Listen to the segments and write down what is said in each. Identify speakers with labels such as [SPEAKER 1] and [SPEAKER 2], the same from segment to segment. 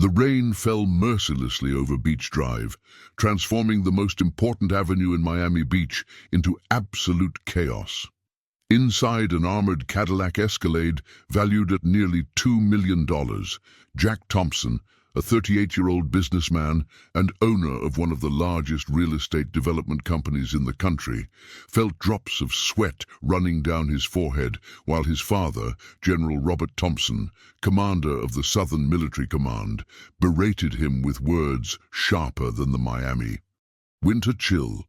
[SPEAKER 1] The rain fell mercilessly over Beach Drive, transforming the most important avenue in Miami Beach into absolute chaos. Inside an armored Cadillac Escalade valued at nearly $2 million, Jack Thompson, a 38-year-old businessman and owner of one of the largest real estate development companies in the country, felt drops of sweat running down his forehead while his father, General Robert Thompson, commander of the Southern Military Command, berated him with words sharper than the Miami winter chill.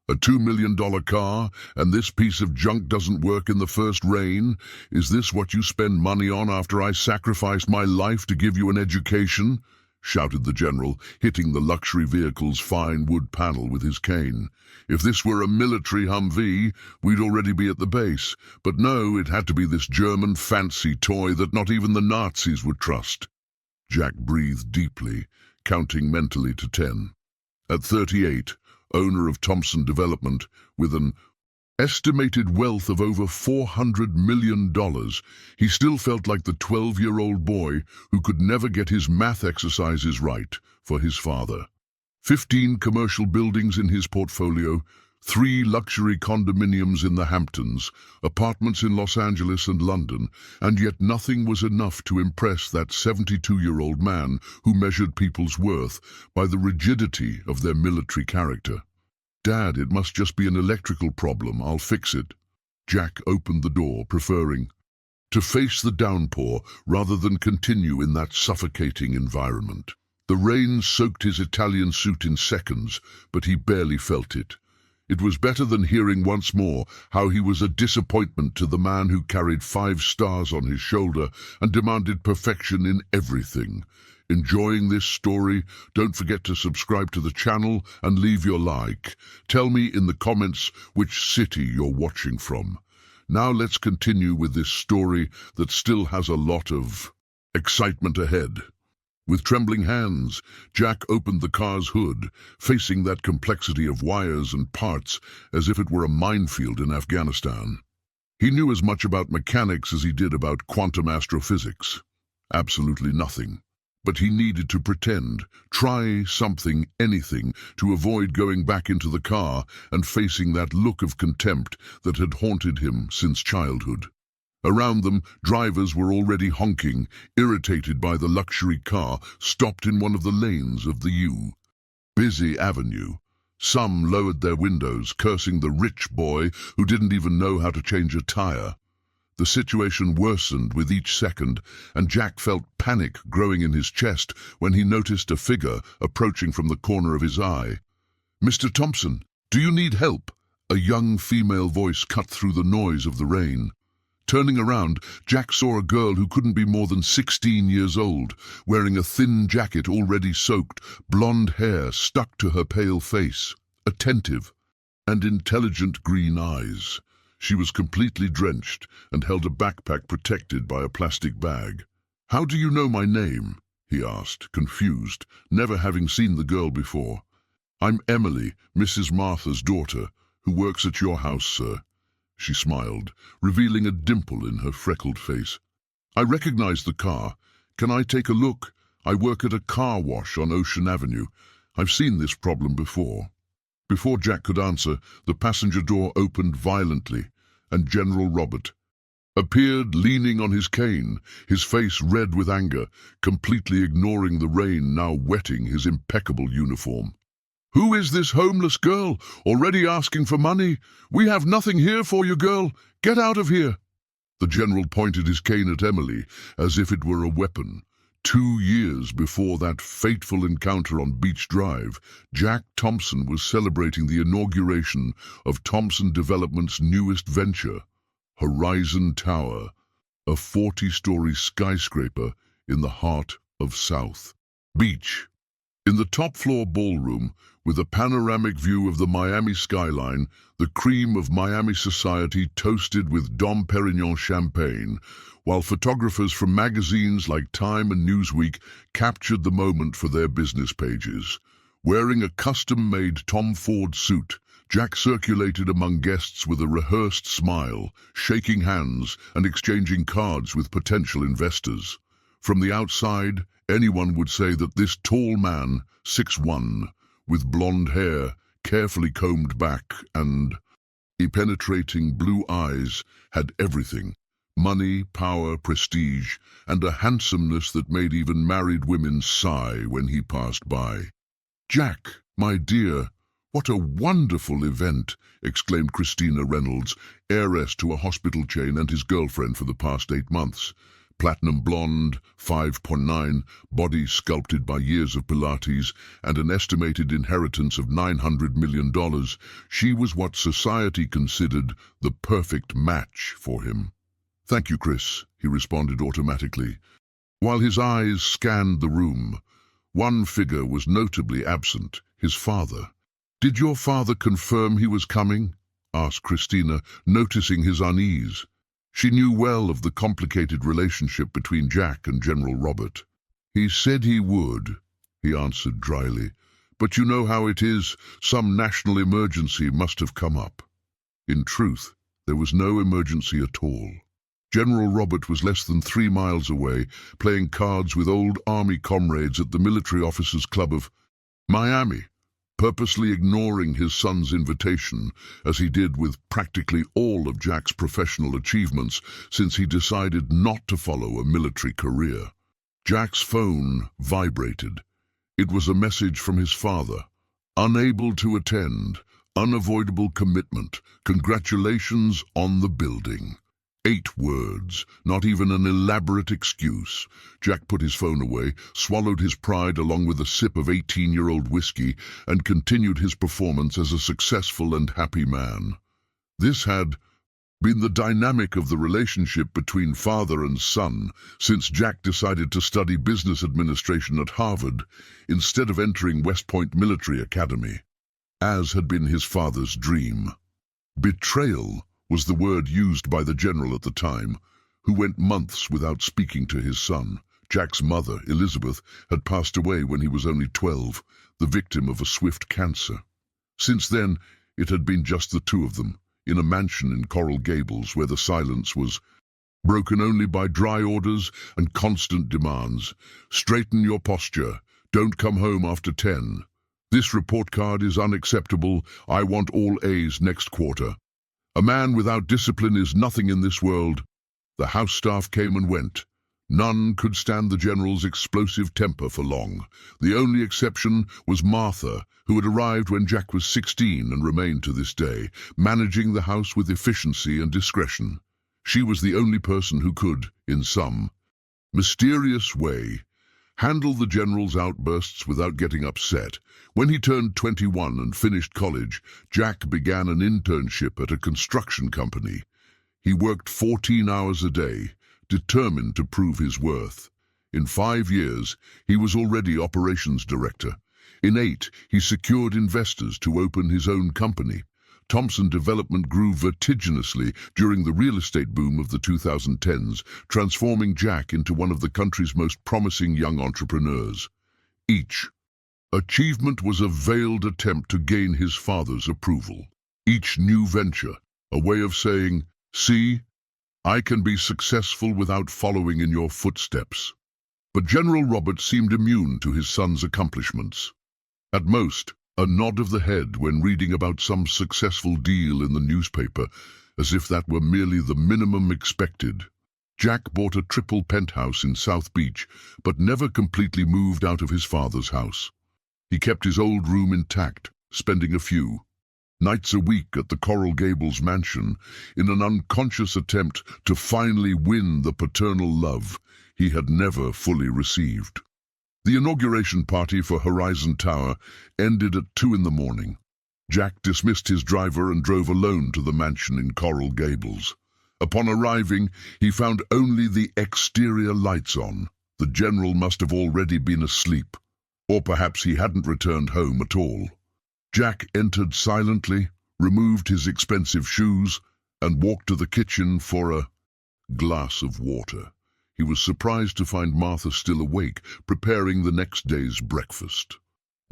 [SPEAKER 1] A $2 million car, and this piece of junk doesn't work in the first rain? Is this what you spend money on after I sacrificed my life to give you an education? Shouted the general, hitting the luxury vehicle's fine wood panel with his cane. If this were a military Humvee, we'd already be at the base. But no, it had to be this German fancy toy that not even the Nazis would trust. Jack breathed deeply, counting mentally to 10. At 38, owner of Thompson Development, with an estimated wealth of over $400 million, he still felt like the 12-year-old boy who could never get his math exercises right for his father. 15 commercial buildings in his portfolio, 3 luxury condominiums in the Hamptons, apartments in Los Angeles and London, and yet nothing was enough to impress that 72-year-old man who measured people's worth by the rigidity of their military character. "Dad, it must just be an electrical problem. I'll fix it." Jack opened the door, preferring to face the downpour rather than continue in that suffocating environment. The rain soaked his Italian suit in seconds, but he barely felt it. It was better than hearing once more how he was a disappointment to the man who carried 5 stars on his shoulder and demanded perfection in everything. Enjoying this story? Don't forget to subscribe to the channel and leave your like. Tell me in the comments which city you're watching from. Now let's continue with this story that still has a lot of excitement ahead. With trembling hands, Jack opened the car's hood, facing that complexity of wires and parts as if it were a minefield in Afghanistan. He knew as much about mechanics as he did about quantum astrophysics. Absolutely nothing. But he needed to pretend, try something, anything, to avoid going back into the car and facing that look of contempt that had haunted him since childhood. Around them, drivers were already honking, irritated by the luxury car stopped in one of the lanes of the busy avenue. Some lowered their windows, cursing the rich boy who didn't even know how to change a tire. The situation worsened with each second, and Jack felt panic growing in his chest when he noticed a figure approaching from the corner of his eye. "Mr. Thompson, do you need help?" A young female voice cut through the noise of the rain. Turning around, Jack saw a girl who couldn't be more than 16 years old, wearing a thin jacket already soaked, blonde hair stuck to her pale face, attentive, and intelligent green eyes. She was completely drenched and held a backpack protected by a plastic bag. "How do you know my name?" he asked, confused, never having seen the girl before. "I'm Emily, Mrs. Martha's daughter, who works at your house, sir." She smiled, revealing a dimple in her freckled face. "I recognize the car. Can I take a look? I work at a car wash on Ocean Avenue. I've seen this problem before." Before Jack could answer, the passenger door opened violently, and General Robert appeared leaning on his cane, his face red with anger, completely ignoring the rain now wetting his impeccable uniform. "Who is this homeless girl, already asking for money? We have nothing here for you, girl. Get out of here." The general pointed his cane at Emily as if it were a weapon. 2 years before that fateful encounter on Beach Drive, Jack Thompson was celebrating the inauguration of Thompson Development's newest venture, Horizon Tower, a 40-story skyscraper in the heart of South Beach. In the top-floor ballroom, with a panoramic view of the Miami skyline, the cream of Miami society toasted with Dom Perignon champagne, while photographers from magazines like Time and Newsweek captured the moment for their business pages. Wearing a custom-made Tom Ford suit, Jack circulated among guests with a rehearsed smile, shaking hands and exchanging cards with potential investors. From the outside, Anyone would say that this tall man, 6'1", with blonde hair, carefully combed back, and penetrating blue eyes, had everything: money, power, prestige, and a handsomeness that made even married women sigh when he passed by. "Jack, my dear, what a wonderful event!" exclaimed Christina Reynolds, heiress to a hospital chain and his girlfriend for the past 8 months. Platinum blonde, 5'9", body sculpted by years of Pilates, and an estimated inheritance of $900 million, she was what society considered the perfect match for him. "Thank you, Chris," he responded automatically. While his eyes scanned the room, one figure was notably absent: his father. "Did your father confirm he was coming?" asked Christina, noticing his unease. She knew well of the complicated relationship between Jack and General Robert. "He said he would," he answered dryly. "But you know how it is, some national emergency must have come up." In truth, there was no emergency at all. General Robert was less than 3 miles away, playing cards with old army comrades at the Military Officers Club of Miami, purposely ignoring his son's invitation, as he did with practically all of Jack's professional achievements since he decided not to follow a military career. Jack's phone vibrated. It was a message from his father. "Unable to attend. Unavoidable commitment. Congratulations on the building." 8 words, not even an elaborate excuse. Jack put his phone away, swallowed his pride along with a sip of 18-year-old whiskey, and continued his performance as a successful and happy man. This had been the dynamic of the relationship between father and son since Jack decided to study business administration at Harvard instead of entering West Point Military Academy, as had been his father's dream. Betrayal was the word used by the general at the time, who went months without speaking to his son. Jack's mother, Elizabeth, had passed away when he was only 12, the victim of a swift cancer. Since then, it had been just the two of them, in a mansion in Coral Gables where the silence was broken only by dry orders and constant demands. "Straighten your posture. Don't come home after 10. This report card is unacceptable. I want all A's next quarter. A man without discipline is nothing in this world." The house staff came and went. None could stand the general's explosive temper for long. The only exception was Martha, who had arrived when Jack was 16 and remained to this day, managing the house with efficiency and discretion. She was the only person who could, in some mysterious way, handle the general's outbursts without getting upset. When he turned 21 and finished college, Jack began an internship at a construction company. He worked 14 hours a day, determined to prove his worth. In 5 years, he was already operations director. In 8, he secured investors to open his own company. Thompson Development grew vertiginously during the real estate boom of the 2010s, transforming Jack into one of the country's most promising young entrepreneurs. Each achievement was a veiled attempt to gain his father's approval. Each new venture, a way of saying, "See, I can be successful without following in your footsteps." But General Robert seemed immune to his son's accomplishments. At most, a nod of the head when reading about some successful deal in the newspaper, as if that were merely the minimum expected. Jack bought a triple penthouse in South Beach, but never completely moved out of his father's house. He kept his old room intact, spending a few nights a week at the Coral Gables mansion in an unconscious attempt to finally win the paternal love he had never fully received. The inauguration party for Horizon Tower ended at 2 in the morning. Jack dismissed his driver and drove alone to the mansion in Coral Gables. Upon arriving, he found only the exterior lights on. The general must have already been asleep, or perhaps he hadn't returned home at all. Jack entered silently, removed his expensive shoes, and walked to the kitchen for a glass of water. He was surprised to find Martha still awake, preparing the next day's breakfast.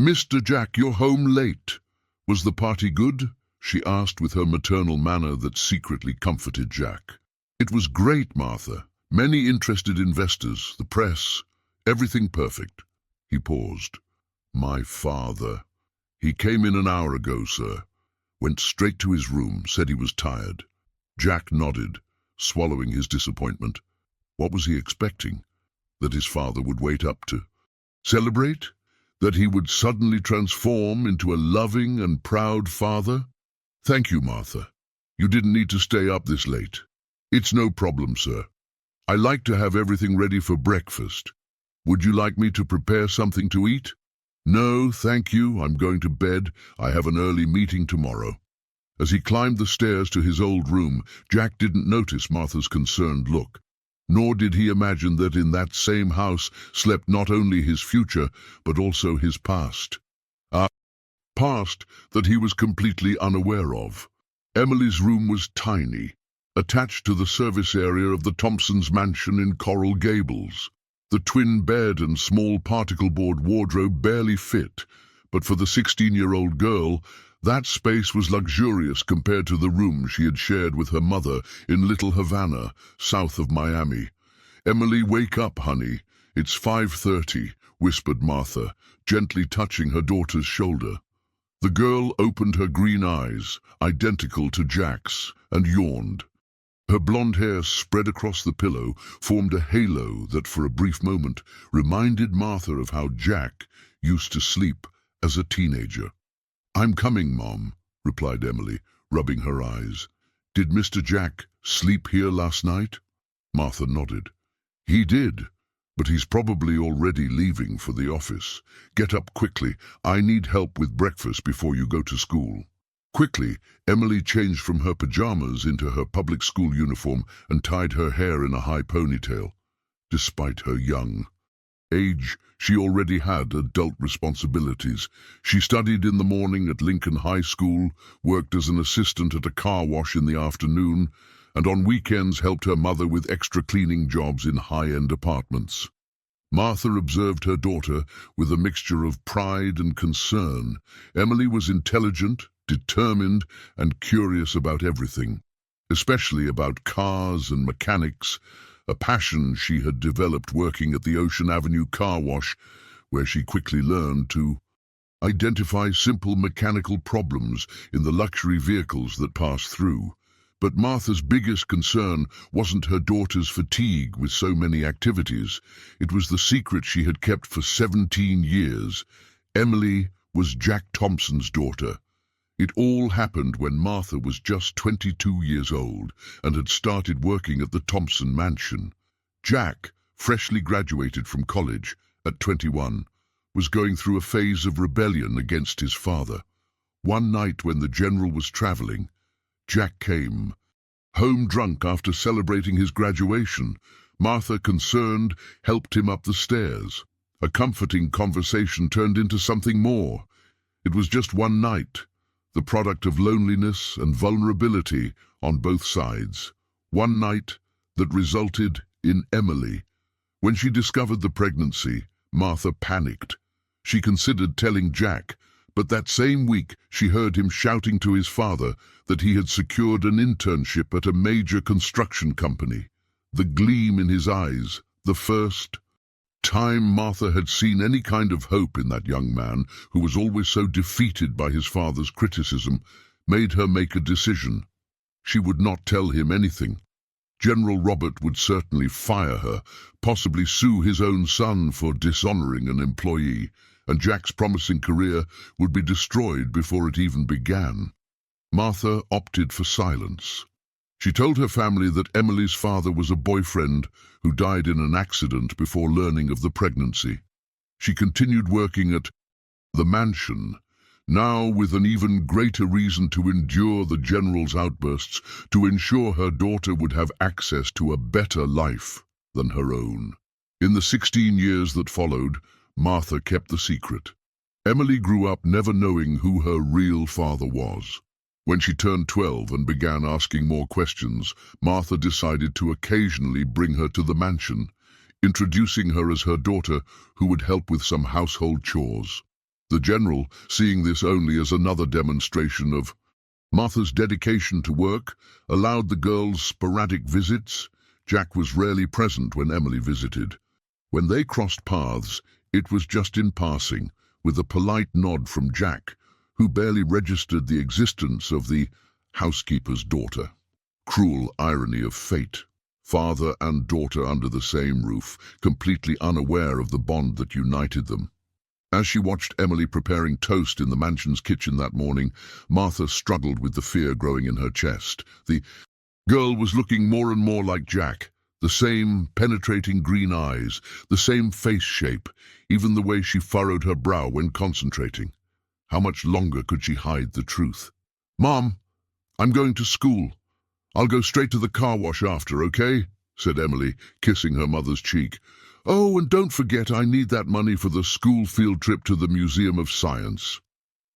[SPEAKER 1] "Mr. Jack, you're home late. Was the party good?" she asked with her maternal manner that secretly comforted Jack. "It was great, Martha. Many interested investors, the press, Everything perfect. He paused. My father. He came in an hour ago, sir. Went straight to his room, said he was tired. Jack nodded, swallowing his disappointment. What was he expecting? That his father would wait up to celebrate? That he would suddenly transform into a loving and proud father? Thank you, Martha. You didn't need to stay up this late. It's no problem, sir. I like to have everything ready for breakfast. Would you like me to prepare something to eat? No, thank you. I'm going to bed. I have an early meeting tomorrow. As he climbed the stairs to his old room, Jack didn't notice Martha's concerned look. Nor did he imagine that in that same house slept not only his future, but also his past. A past that he was completely unaware of. Emily's room was tiny, attached to the service area of the Thompsons' mansion in Coral Gables. The twin bed and small particle board wardrobe barely fit, but for the 16-year-old girl, that space was luxurious compared to the room she had shared with her mother in Little Havana, south of Miami. Emily, wake up, honey. It's 5:30, whispered Martha, gently touching her daughter's shoulder. The girl opened her green eyes, identical to Jack's, and yawned. Her blonde hair spread across the pillow formed a halo that for a brief moment reminded Martha of how Jack used to sleep as a teenager. I'm coming, Mom, replied Emily, rubbing her eyes. Did Mr. Jack sleep here last night? Martha nodded. He did, but he's probably already leaving for the office. Get up quickly. I need help with breakfast before you go to school. Quickly, Emily changed from her pajamas into her public school uniform and tied her hair in a high ponytail. Despite her young age, she already had adult responsibilities. She studied in the morning at Lincoln High School, worked as an assistant at a car wash in the afternoon, and on weekends helped her mother with extra cleaning jobs in high-end apartments. Martha observed her daughter with a mixture of pride and concern. Emily was intelligent, determined, and curious about everything, especially about cars and mechanics, a passion she had developed working at the Ocean Avenue car wash, where she quickly learned to identify simple mechanical problems in the luxury vehicles that passed through. But Martha's biggest concern wasn't her daughter's fatigue with so many activities. It was the secret she had kept for 17 years. Emily was Jack Thompson's daughter. It all happened when Martha was just 22 years old and had started working at the Thompson mansion. Jack, freshly graduated from college at 21, was going through a phase of rebellion against his father. One night when the general was traveling, Jack came home drunk after celebrating his graduation. Martha, concerned, helped him up the stairs. A comforting conversation turned into something more. It was just one night, the product of loneliness and vulnerability on both sides. One night that resulted in Emily. When she discovered the pregnancy, Martha panicked. She considered telling Jack, but that same week she heard him shouting to his father that he had secured an internship at a major construction company. The gleam in his eyes, the first time Martha had seen any kind of hope in that young man who was always so defeated by his father's criticism, made her make a decision. She would not tell him anything. General Robert would certainly fire her, possibly sue his own son for dishonoring an employee, and Jack's promising career would be destroyed before it even began. Martha opted for silence. She told her family that Emily's father was a boyfriend who died in an accident before learning of the pregnancy. She continued working at the mansion, now with an even greater reason to endure the general's outbursts, to ensure her daughter would have access to a better life than her own. In the 16 years that followed, Martha kept the secret. Emily grew up never knowing who her real father was. When she turned 12 and began asking more questions, Martha decided to occasionally bring her to the mansion, introducing her as her daughter who would help with some household chores. The general, seeing this only as another demonstration of Martha's dedication to work, allowed the girls sporadic visits. Jack was rarely present when Emily visited. When they crossed paths, it was just in passing, with a polite nod from Jack, who barely registered the existence of the housekeeper's daughter. Cruel irony of fate. Father and daughter under the same roof, completely unaware of the bond that united them. As she watched Emily preparing toast in the mansion's kitchen that morning, Martha struggled with the fear growing in her chest. The girl was looking more and more like Jack. The same penetrating green eyes, the same face shape, even the way she furrowed her brow when concentrating. How much longer could she hide the truth? "Mom, I'm going to school. I'll go straight to the car wash after, okay?" said Emily, kissing her mother's cheek. "Oh, and don't forget I need that money for the school field trip to the Museum of Science."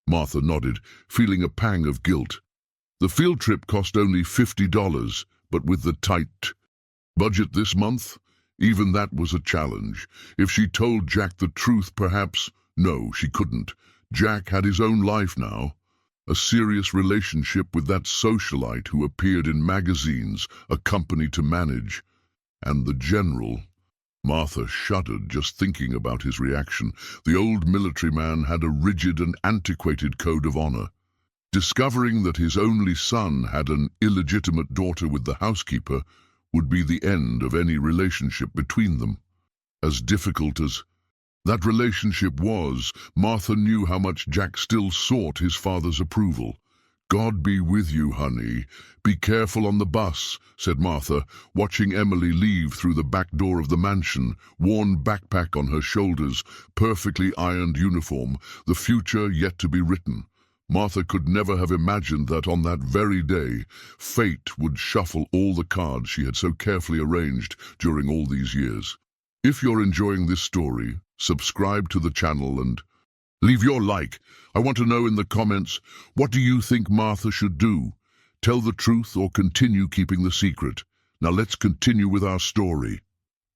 [SPEAKER 1] Martha nodded, feeling a pang of guilt. The field trip cost only $50, but with the tight budget this month, even that was a challenge. If she told Jack the truth, perhaps... No, she couldn't. Jack had his own life now. A serious relationship with that socialite who appeared in magazines, a company to manage. And the general... Martha shuddered just thinking about his reaction. The old military man had a rigid and antiquated code of honor. Discovering that his only son had an illegitimate daughter with the housekeeper would be the end of any relationship between them. As difficult as that relationship was, Martha knew how much Jack still sought his father's approval. "God be with you, honey. Be careful on the bus," said Martha, watching Emily leave through the back door of the mansion, worn backpack on her shoulders, perfectly ironed uniform, the future yet to be written. Martha could never have imagined that on that very day, fate would shuffle all the cards she had so carefully arranged during all these years. If you're enjoying this story, subscribe to the channel and leave your like. I want to know in the comments, what do you think Martha should do? Tell the truth or continue keeping the secret? Now let's continue with our story.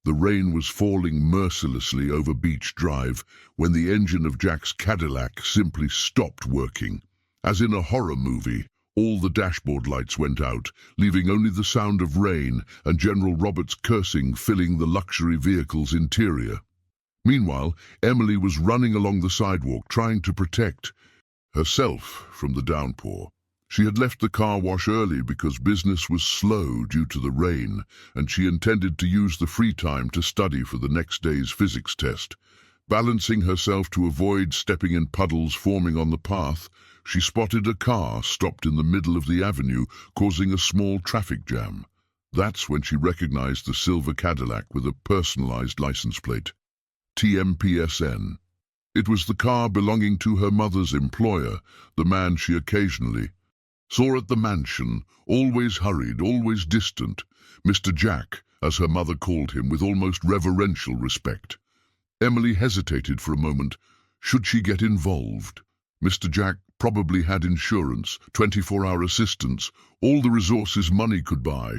[SPEAKER 1] The rain was falling mercilessly over Beach Drive when the engine of Jack's Cadillac simply stopped working. As in a horror movie, all the dashboard lights went out, leaving only the sound of rain and General Roberts' cursing filling the luxury vehicle's interior. Meanwhile, Emily was running along the sidewalk trying to protect herself from the downpour. She had left the car wash early because business was slow due to the rain, and she intended to use the free time to study for the next day's physics test. Balancing herself to avoid stepping in puddles forming on the path, she spotted a car stopped in the middle of the avenue, causing a small traffic jam. That's when she recognized the silver Cadillac with a personalized license plate. TMPSN. It was the car belonging to her mother's employer, the man she occasionally saw at the mansion, always hurried, always distant, Mr. Jack, as her mother called him with almost reverential respect. Emily hesitated for a moment. Should she get involved? Mr. Jack probably had insurance, 24-hour assistance, all the resources money could buy,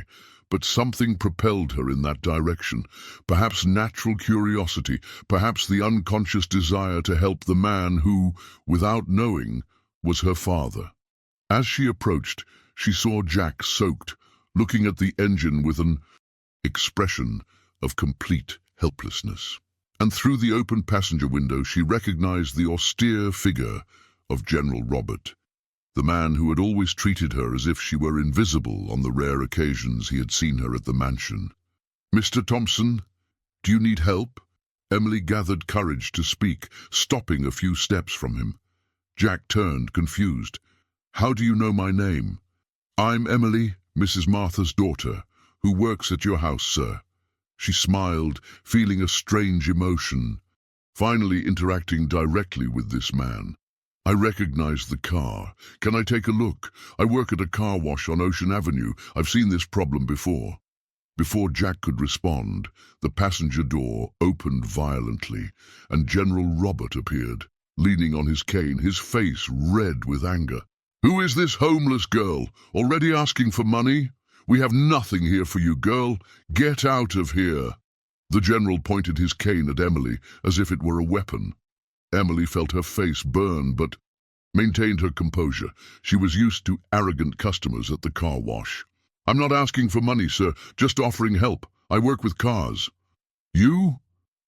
[SPEAKER 1] but something propelled her in that direction. Perhaps natural curiosity, perhaps the unconscious desire to help the man who, without knowing, was her father. As she approached, she saw Jack soaked, looking at the engine with an expression of complete helplessness. And through the open passenger window she recognized the austere figure of General Robert, the man who had always treated her as if she were invisible on the rare occasions he had seen her at the mansion. "Mr. Thompson, do you need help?" Emily gathered courage to speak, stopping a few steps from him. Jack turned, confused. "How do you know my name?" "I'm Emily, Mrs. Martha's daughter, who works at your house, sir." She smiled, feeling a strange emotion, finally interacting directly with this man. "I recognize the car. Can I take a look? I work at a car wash on Ocean Avenue. I've seen this problem before." Before Jack could respond, the passenger door opened violently, and General Robert appeared, leaning on his cane, his face red with anger. "Who is this homeless girl? Already asking for money? We have nothing here for you, girl. Get out of here." The general pointed his cane at Emily as if it were a weapon. Emily felt her face burn, but maintained her composure. She was used to arrogant customers at the car wash. "I'm not asking for money, sir, just offering help. I work with cars." "You?"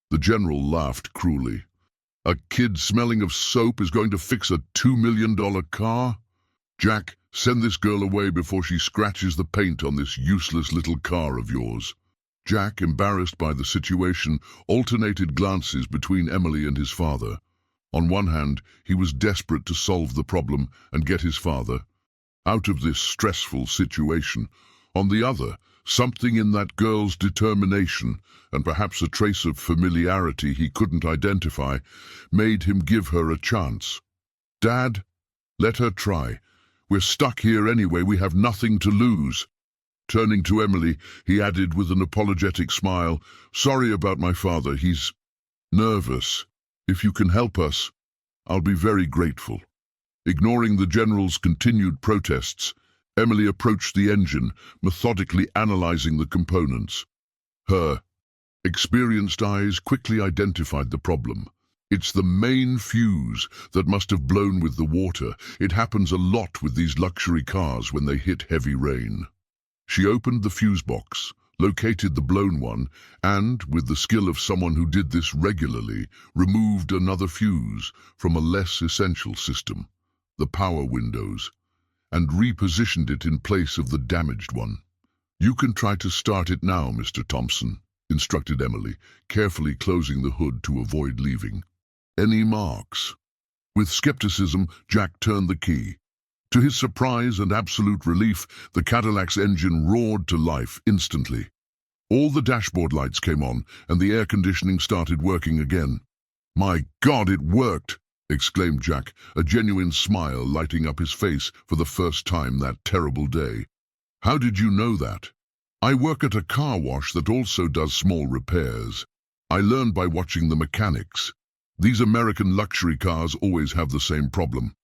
[SPEAKER 1] The general laughed cruelly. A kid smelling of soap is going to fix a $2 million car? Jack, send this girl away before she scratches the paint on this useless little car of yours. Jack, embarrassed by the situation, alternated glances between Emily and his father. On one hand, he was desperate to solve the problem and get his father out of this stressful situation. On the other, something in that girl's determination, and perhaps a trace of familiarity he couldn't identify, made him give her a chance. Dad, let her try. We're stuck here anyway, we have nothing to lose. Turning to Emily, he added with an apologetic smile, sorry about my father, he's nervous. If you can help us, I'll be very grateful. Ignoring the general's continued protests, Emily approached the engine, methodically analyzing the components. Her experienced eyes quickly identified the problem. It's the main fuse that must have blown with the water. It happens a lot with these luxury cars when they hit heavy rain. She opened the fuse box, located the blown one, and, with the skill of someone who did this regularly, removed another fuse from a less essential system, the power windows, and repositioned it in place of the damaged one. You can try to start it now, Mr. Thompson, instructed Emily, carefully closing the hood to avoid leaving. Any marks? With skepticism, Jack turned the key. To his surprise and absolute relief, the Cadillac's engine roared to life instantly. All the dashboard lights came on, and the air conditioning started working again. My God, it worked! Exclaimed Jack, a genuine smile lighting up his face for the first time that terrible day. How did you know that? I work at a car wash that also does small repairs. I learned by watching the mechanics. These American luxury cars always have the same problem.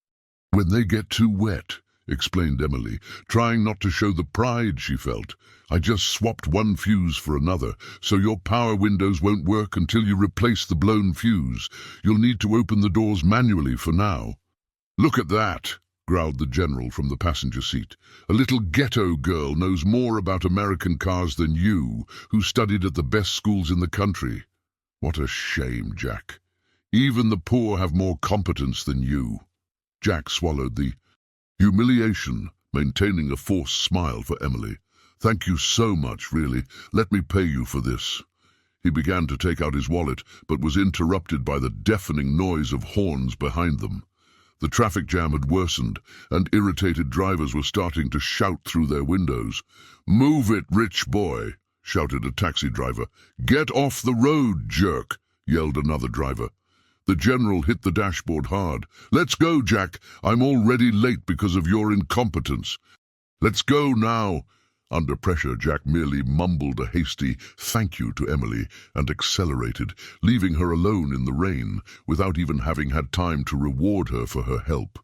[SPEAKER 1] When they get too wet, explained Emily, trying not to show the pride she felt. I just swapped one fuse for another, so your power windows won't work until you replace the blown fuse. You'll need to open the doors manually for now. Look at that, growled the general from the passenger seat. A little ghetto girl knows more about American cars than you, who studied at the best schools in the country. What a shame, Jack. Even the poor have more competence than you. Jack swallowed the humiliation, maintaining a forced smile for Emily. Thank you so much, really. Let me pay you for this. He began to take out his wallet, but was interrupted by the deafening noise of horns behind them. The traffic jam had worsened, and irritated drivers were starting to shout through their windows. Move it, rich boy, shouted a taxi driver. Get off the road, jerk, yelled another driver. The general hit the dashboard hard. Let's go, Jack. I'm already late because of your incompetence. Let's go now. Under pressure, Jack merely mumbled a hasty thank you to Emily and accelerated, leaving her alone in the rain, without even having had time to reward her for her help.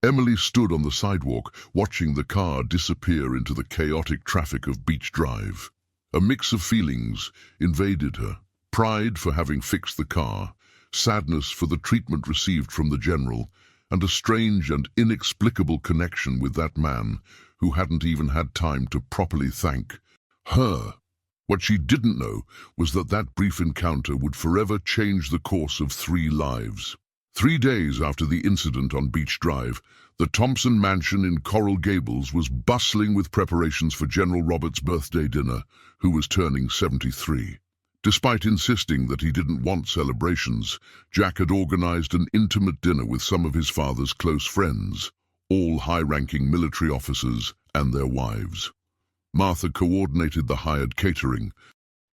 [SPEAKER 1] Emily stood on the sidewalk, watching the car disappear into the chaotic traffic of Beach Drive. A mix of feelings invaded her. Pride for having fixed the car, sadness for the treatment received from the general, and a strange and inexplicable connection with that man who hadn't even had time to properly thank her. What she didn't know was that that brief encounter would forever change the course of 3 lives. 3 days after the incident on Beach Drive, the Thompson mansion in Coral Gables was bustling with preparations for General Roberts' birthday dinner, who was turning 73. Despite insisting that he didn't want celebrations, Jack had organized an intimate dinner with some of his father's close friends, all high-ranking military officers and their wives. Martha coordinated the hired catering,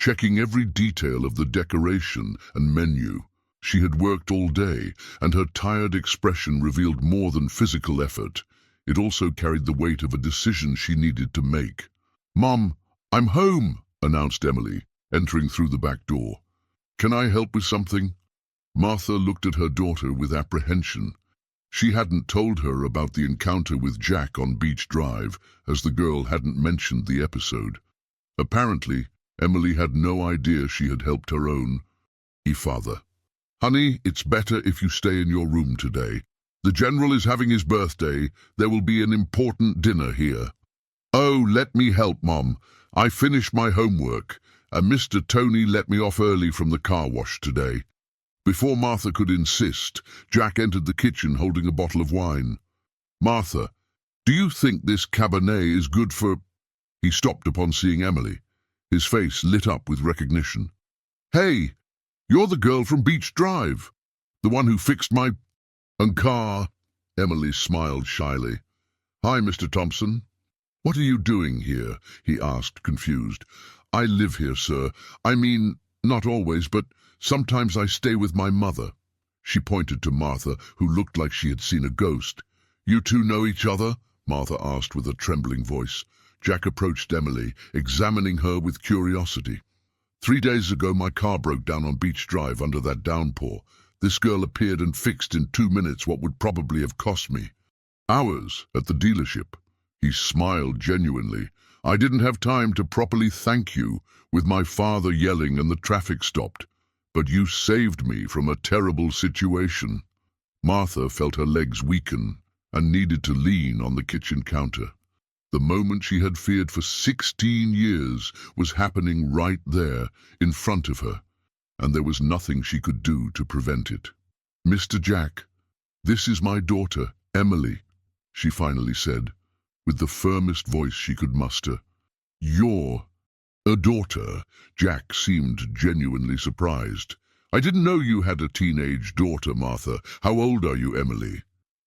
[SPEAKER 1] checking every detail of the decoration and menu. She had worked all day, and her tired expression revealed more than physical effort. It also carried the weight of a decision she needed to make. "Mom, I'm home," announced Emily, entering through the back door. "Can I help with something?" Martha looked at her daughter with apprehension. She hadn't told her about the encounter with Jack on Beach Drive, as the girl hadn't mentioned the episode. Apparently, Emily had no idea she had helped her own father. "Honey, it's better if you stay in your room today. The general is having his birthday. There will be an important dinner here." "Oh, let me help, Mom. I finished my homework," and Mr. Tony let me off early from the car wash today." Before Martha could insist, Jack entered the kitchen holding a bottle of wine. "Martha, do you think this Cabernet is good for—" He stopped upon seeing Emily. His face lit up with recognition. "Hey, you're the girl from Beach Drive, the one who fixed my car." Emily smiled shyly. "Hi, Mr. Thompson. What are you doing here?" he asked, confused. "I live here, sir. I mean, not always, but sometimes I stay with my mother." She pointed to Martha, who looked like she had seen a ghost. "You two know each other?" Martha asked with a trembling voice. Jack approached Emily, examining her with curiosity. "3 days ago my car broke down on Beach Drive under that downpour. This girl appeared and fixed in 2 minutes what would probably have cost me hours at the dealership." He smiled genuinely. "I didn't have time to properly thank you, with my father yelling and the traffic stopped. But you saved me from a terrible situation." Martha felt her legs weaken and needed to lean on the kitchen counter. The moment she had feared for 16 years was happening right there, in front of her, and there was nothing she could do to prevent it. "Mr. Jack, this is my daughter, Emily," she finally said, with the firmest voice she could muster. "You're a daughter?" Jack seemed genuinely surprised. "I didn't know you had a teenage daughter, Martha. How old are you, Emily?"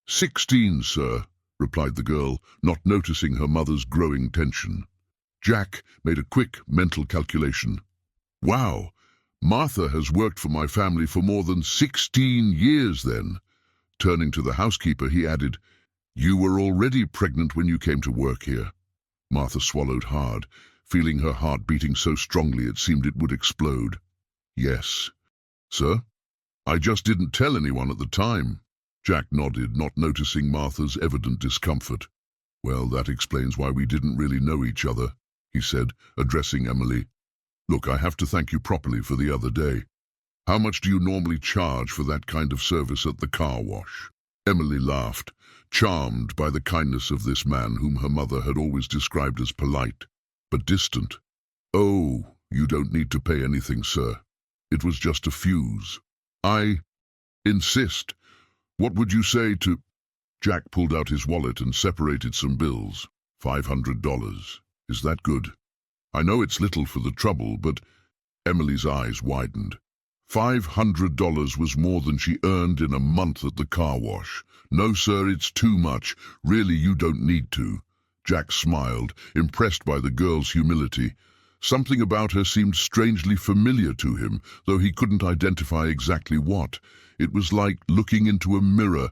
[SPEAKER 1] 16, sir," replied the girl, not noticing her mother's growing tension. Jack made a quick mental calculation. "Wow, Martha has worked for my family for more than 16 years then." Turning to the housekeeper, he added, "You were already pregnant when you came to work here." Martha swallowed hard, feeling her heart beating so strongly it seemed it would explode. "Yes, sir. I just didn't tell anyone at the time." Jack nodded, not noticing Martha's evident discomfort. "Well, that explains why we didn't really know each other," he said, addressing Emily. "Look, I have to thank you properly for the other day. How much do you normally charge for that kind of service at the car wash?" Emily laughed, charmed by the kindness of this man whom her mother had always described as polite, but distant. "Oh, you don't need to pay anything, sir. It was just a fuse." "I insist. What would you say to—" Jack pulled out his wallet and separated some bills. $500. Is that good? I know it's little for the trouble, but— Emily's eyes widened. $500 was more than she earned in a month at the car wash. "No, sir, it's too much. Really, you don't need to." Jack smiled, impressed by the girl's humility. Something about her seemed strangely familiar to him, though he couldn't identify exactly what. It was like looking into a mirror,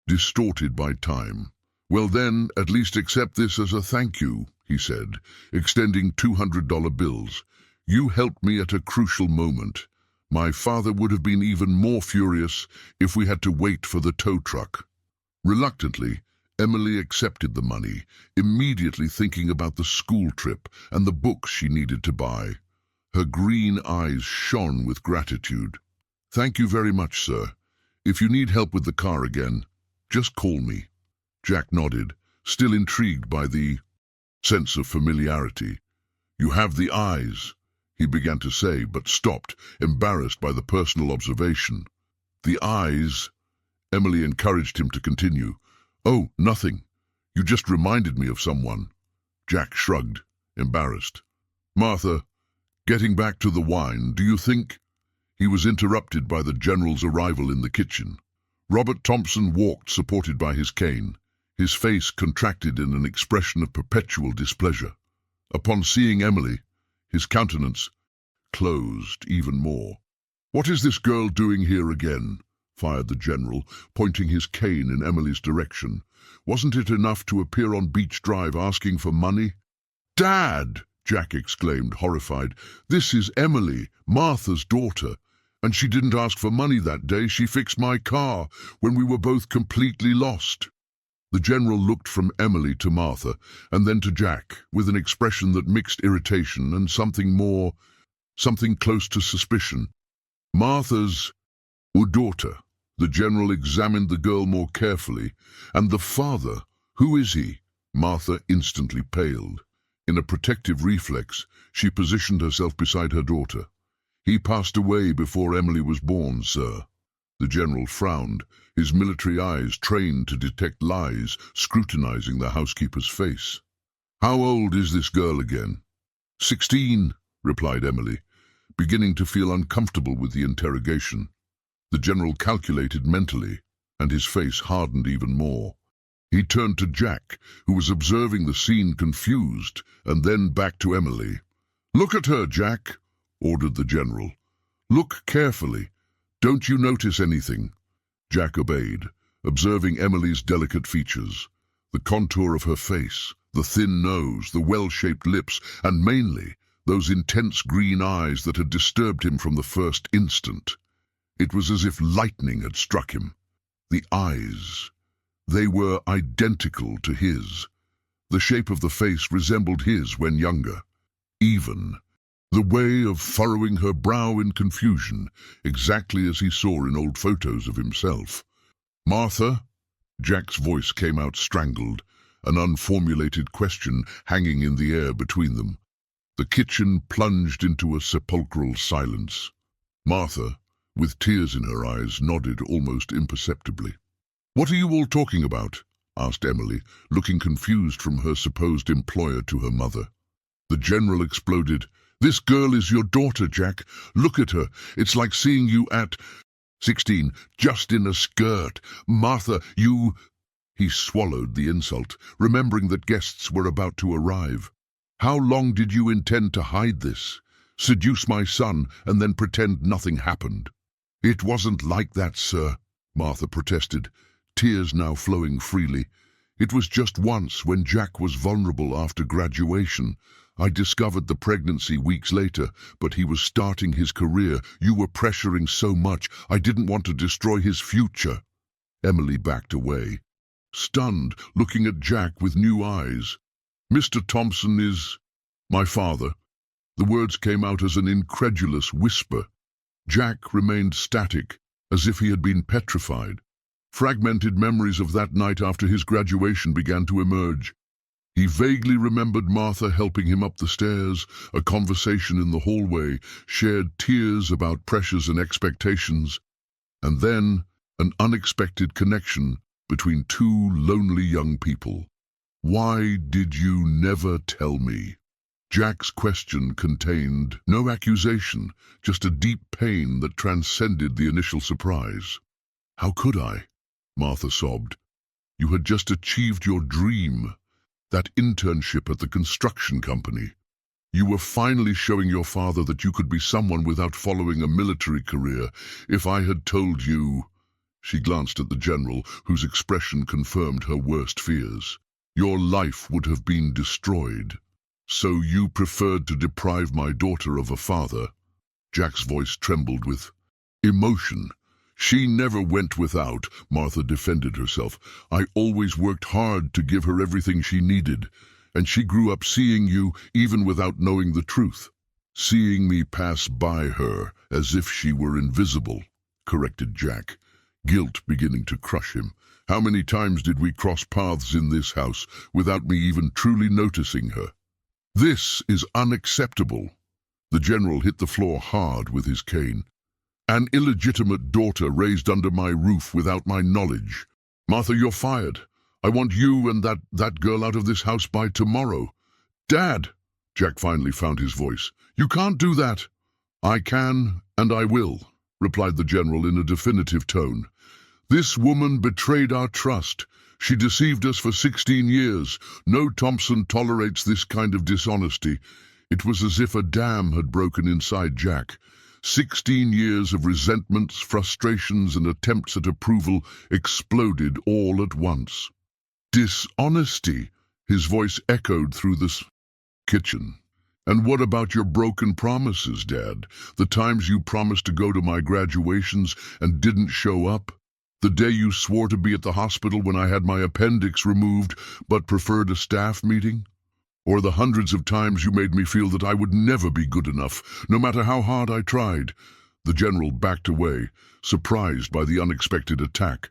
[SPEAKER 1] distorted by time. "Well then, at least accept this as a thank you," he said, extending $200 bills. "You helped me at a crucial moment. My father would have been even more furious if we had to wait for the tow truck." Reluctantly, Emily accepted the money, immediately thinking about the school trip and the books she needed to buy. Her green eyes shone with gratitude. "Thank you very much, sir. If you need help with the car again, just call me." Jack nodded, still intrigued by the sense of familiarity. "You have the eyes," he began to say, but stopped, embarrassed by the personal observation. "The eyes—" Emily encouraged him to continue. "Oh, nothing. You just reminded me of someone." Jack shrugged, embarrassed. "Martha, getting back to the wine, do you think—" He was interrupted by the General's arrival in the kitchen. Robert Thompson walked, supported by his cane, his face contracted in an expression of perpetual displeasure. Upon seeing Emily, his countenance closed even more. "What is this girl doing here again?" fired the General, pointing his cane in Emily's direction. "Wasn't it enough to appear on Beach Drive asking for money?" "Dad!" Jack exclaimed, horrified. "This is Emily, Martha's daughter. And she didn't ask for money that day. She fixed my car when we were both completely lost." The General looked from Emily to Martha, and then to Jack, with an expression that mixed irritation and something close to suspicion. "Martha's daughter." The General examined the girl more carefully. "And the father, who is he?" Martha instantly paled. In a protective reflex, she positioned herself beside her daughter. "He passed away before Emily was born, sir." The general frowned, his military eyes trained to detect lies, scrutinizing the housekeeper's face. "How old is this girl again?" 16, replied Emily, beginning to feel uncomfortable with the interrogation. The general calculated mentally, and his face hardened even more. He turned to Jack, who was observing the scene confused, and then back to Emily. "Look at her, Jack," ordered the general. "Look carefully. Don't you notice anything?" Jack obeyed, observing Emily's delicate features, the contour of her face, the thin nose, the well-shaped lips, and mainly those intense green eyes that had disturbed him from the first instant. It was as if lightning had struck him. The eyes, they were identical to his. The shape of the face resembled his when younger. Even the way of furrowing her brow in confusion, exactly as he saw in old photos of himself. "Martha?" Jack's voice came out strangled, an unformulated question hanging in the air between them. The kitchen plunged into a sepulchral silence. Martha, with tears in her eyes, nodded almost imperceptibly. "What are you all talking about?" asked Emily, looking confused from her supposed employer to her mother. The general exploded. "This girl is your daughter, Jack. Look at her. It's like seeing you at 16, just in a skirt. Martha, you—" He swallowed the insult, remembering that guests were about to arrive. "How long did you intend to hide this? Seduce my son and then pretend nothing happened?" "It wasn't like that, sir," Martha protested, tears now flowing freely. "It was just once when Jack was vulnerable after graduation. I discovered the pregnancy weeks later, but he was starting his career. You were pressuring so much. I didn't want to destroy his future." Emily backed away, stunned, looking at Jack with new eyes. "Mr. Thompson is my father." The words came out as an incredulous whisper. Jack remained static, as if he had been petrified. Fragmented memories of that night after his graduation began to emerge. He vaguely remembered Martha helping him up the stairs, a conversation in the hallway, shared tears about pressures and expectations, and then an unexpected connection between two lonely young people. "Why did you never tell me?" Jack's question contained no accusation, just a deep pain that transcended the initial surprise. "How could I?" Martha sobbed. "You had just achieved your dream, that internship at the construction company. You were finally showing your father that you could be someone without following a military career. If I had told you—" She glanced at the general, whose expression confirmed her worst fears. "Your life would have been destroyed. So you preferred to deprive my daughter of a father?" Jack's voice trembled with emotion. "She never went without," Martha defended herself. "I always worked hard to give her everything she needed, and she grew up seeing you even without knowing the truth." "Seeing me pass by her as if she were invisible," corrected Jack, guilt beginning to crush him. "How many times did we cross paths in this house without me even truly noticing her? This is unacceptable." The general hit the floor hard with his cane. "An illegitimate daughter raised under my roof without my knowledge. Martha, you're fired. I want you and that girl out of this house by tomorrow." "Dad!" Jack finally found his voice. "You can't do that." "I can, and I will," replied the general in a definitive tone. "This woman betrayed our trust. She deceived us for 16 years. No Thompson tolerates this kind of dishonesty." It was as if a dam had broken inside Jack. 16 years of resentments, frustrations, and attempts at approval exploded all at once. "Dishonesty," his voice echoed through the kitchen. "And what about your broken promises, Dad? The times you promised to go to my graduations and didn't show up? The day you swore to be at the hospital when I had my appendix removed but preferred a staff meeting? Or the hundreds of times you made me feel that I would never be good enough, no matter how hard I tried?" The general backed away, surprised by the unexpected attack.